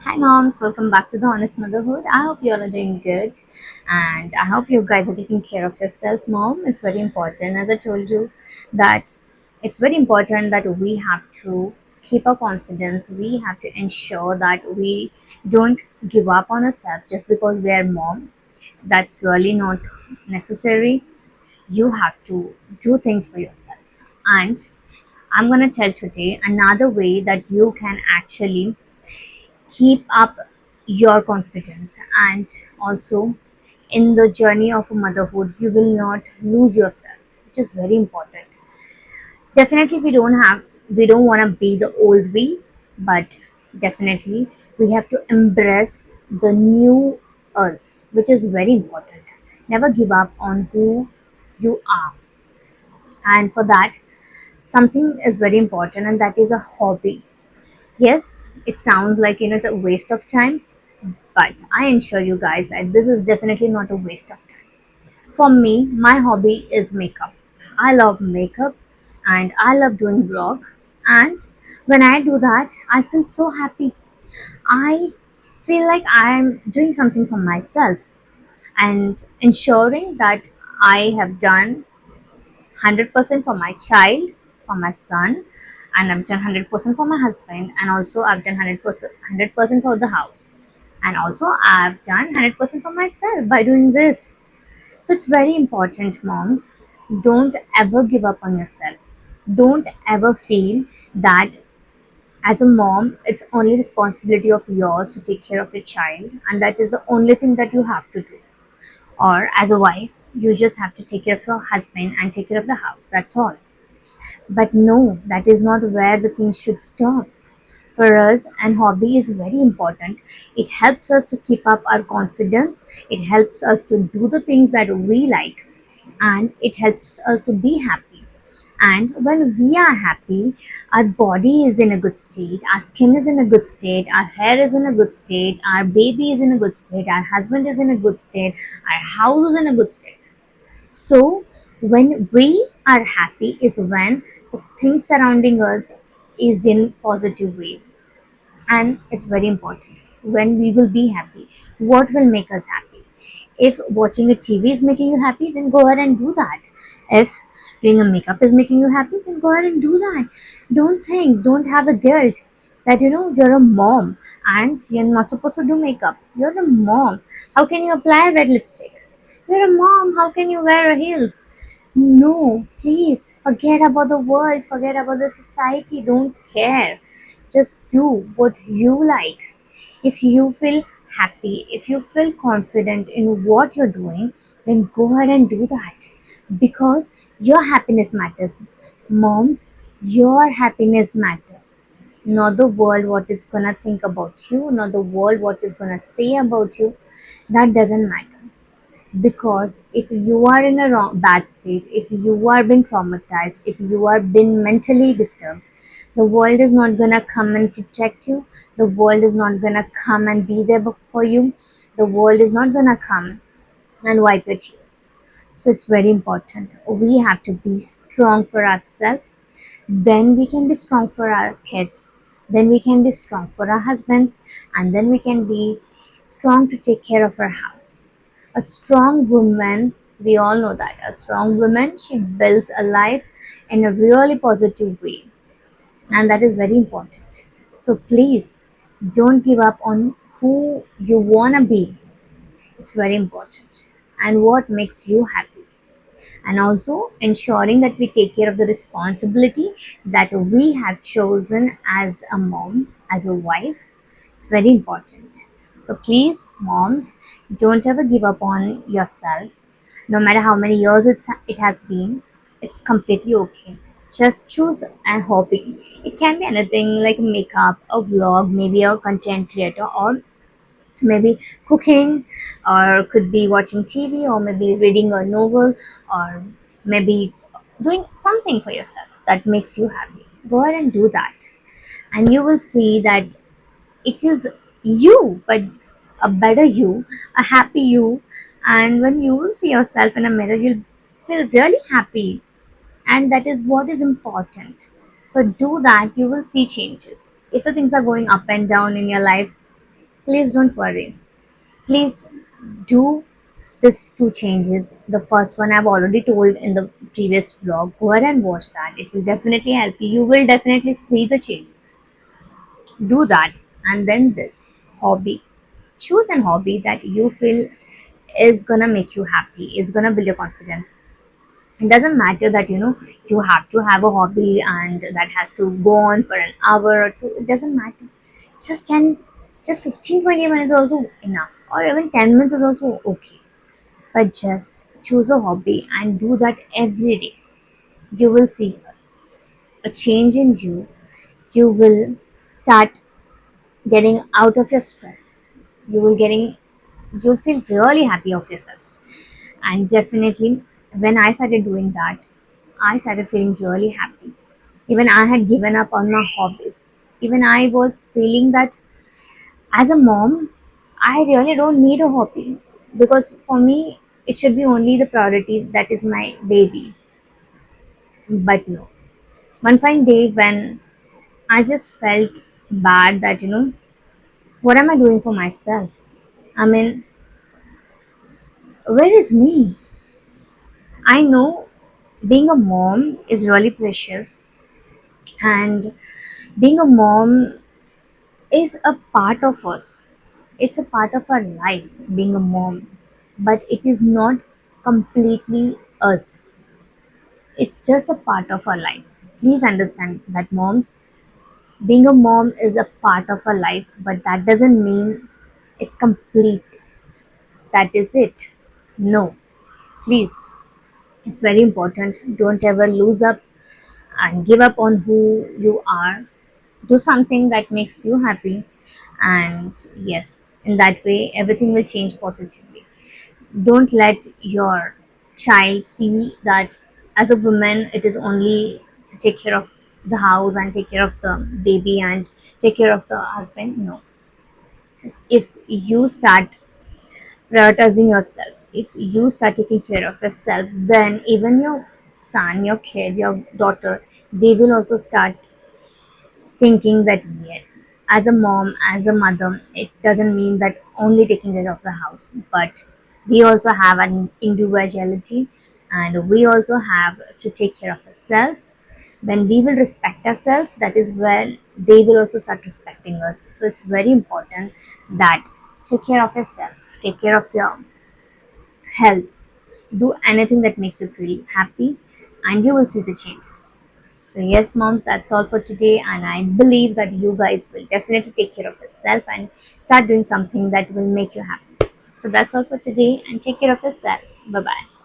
Hi moms, welcome back to the Honest Motherhood. I hope you all are doing good and I hope you guys are taking care of yourself, mom. It's very important. As I told you that it's very important that we have to keep our confidence. We have to ensure that we don't give up on ourselves just because we are mom. That's really not necessary. You have to do things for yourself. And I'm going to tell today another way that you can actually keep up your confidence, and also in the journey of motherhood you will not lose yourself, which is very important. Definitely we don't want to be the old we, but definitely we have to embrace the new us, which is very important. Never give up on who you are, and for that something is very important, and that is a hobby. Yes, it sounds like it's a waste of time, but I assure you guys that this is definitely not a waste of time. For me, my hobby is makeup. I love makeup and I love doing vlog. And when I do that, I feel so happy. I feel like I am doing something for myself and ensuring that I have done 100% for my child, for my son, and I've done 100% for my husband, and also I've done 100% for the house, and also I've done 100% for myself by doing this. So it's very important, moms. Don't ever give up on yourself. Don't ever feel that as a mom it's only responsibility of yours to take care of your child, and that is the only thing that you have to do. Or as a wife, you just have to take care of your husband and take care of the house. That's all. But no, that is not where the things should stop. For us, and hobby is very important. It helps us to keep up our confidence, it helps us to do the things that we like, and it helps us to be happy. And when we are happy, our body is in a good state, our skin is in a good state, our hair is in a good state, our baby is in a good state, our husband is in a good state, our house is in a good state. So when we are happy is when the things surrounding us is in positive way, and it's very important. When we will be happy, what will make us happy? If watching a TV is making you happy, then go ahead and do that. If doing a makeup is making you happy, then go ahead and do that. Don't have the guilt that you're a mom and you're not supposed to do makeup. You're a mom, how can you apply red lipstick? You're a mom, how can you wear heels? No, please forget about the world, forget about the society, don't care. Just do what you like. If you feel happy, if you feel confident in what you're doing, then go ahead and do that, because your happiness matters. Moms, your happiness matters. Not the world, what it's gonna think about you, not the world, what is gonna say about you. That doesn't matter, because if you are in a bad state, if you are been traumatized, if you are been mentally disturbed, the world is not gonna come and protect you. The world is not gonna come and be there for you. The world is not gonna come and wipe your tears. So it's very important. We have to be strong for ourselves. Then we can be strong for our kids. Then we can be strong for our husbands. And then we can be strong to take care of our house. A strong woman, we all know that. A strong woman, she builds a life in a really positive way. And that is very important. So please don't give up on who you want to be. It's very important, and what makes you happy, and also ensuring that we take care of the responsibility that we have chosen as a mom, as a wife. It's very important. So please, moms, don't ever give up on yourself. No matter how many years it has been, it's completely okay. Just choose a hobby. It can be anything like makeup, a vlog, maybe a content creator, or maybe cooking, or could be watching TV, or maybe reading a novel, or maybe doing something for yourself that makes you happy. Go ahead and do that, and you will see that it is you, but a better you, a happy you. And when you will see yourself in a mirror, you'll feel really happy, and that is what is important. So do that, you will see changes. If the things are going up and down in your life, please don't worry. Please do these two changes. The first one I've already told in the previous vlog. Go ahead and watch that. It will definitely help you. You will definitely see the changes. Do that. And then this hobby. Choose an hobby that you feel is gonna make you happy, is gonna build your confidence. It doesn't matter that you have to have a hobby and that has to go on for an hour or two. It doesn't matter. Just 10, just 15, 20 minutes is also enough, or even 10 minutes is also okay. But just choose a hobby and do that every day. You will see a change in you. You will start getting out of your stress. You'll feel really happy of yourself. And definitely, when I started doing that, I started feeling really happy. Even I had given up on my hobbies. Even I was feeling that as a mom, I really don't need a hobby, because for me, it should be only the priority that is my baby. But no. One fine day when I just felt bad that, what am I doing for myself? I mean, where is me? I know being a mom is really precious, and being a mom is a part of us. It's a part of our life, being a mom, but it is not completely us. It's just a part of our life. Please understand that, moms, being a mom is a part of our life, but that doesn't mean it's complete. That is it. No, please. It's very important. Don't ever lose up and give up on who you are. Do something that makes you happy, and yes, in that way everything will change positively. Don't let your child see that as a woman it is only to take care of the house and take care of the baby and take care of the husband. No, if you start prioritizing yourself, if you start taking care of yourself, then even your son, your kid, your daughter, they will also start thinking that, yeah, as a mom, as a mother, it doesn't mean that only taking care of the house, but we also have an individuality, and we also have to take care of ourselves. When we will respect ourselves, that is when they will also start respecting us. So it's very important that take care of yourself, take care of your health, do anything that makes you feel happy, and you will see the changes. So yes, moms, that's all for today, and I believe that you guys will definitely take care of yourself and start doing something that will make you happy. So that's all for today, and take care of yourself. Bye bye.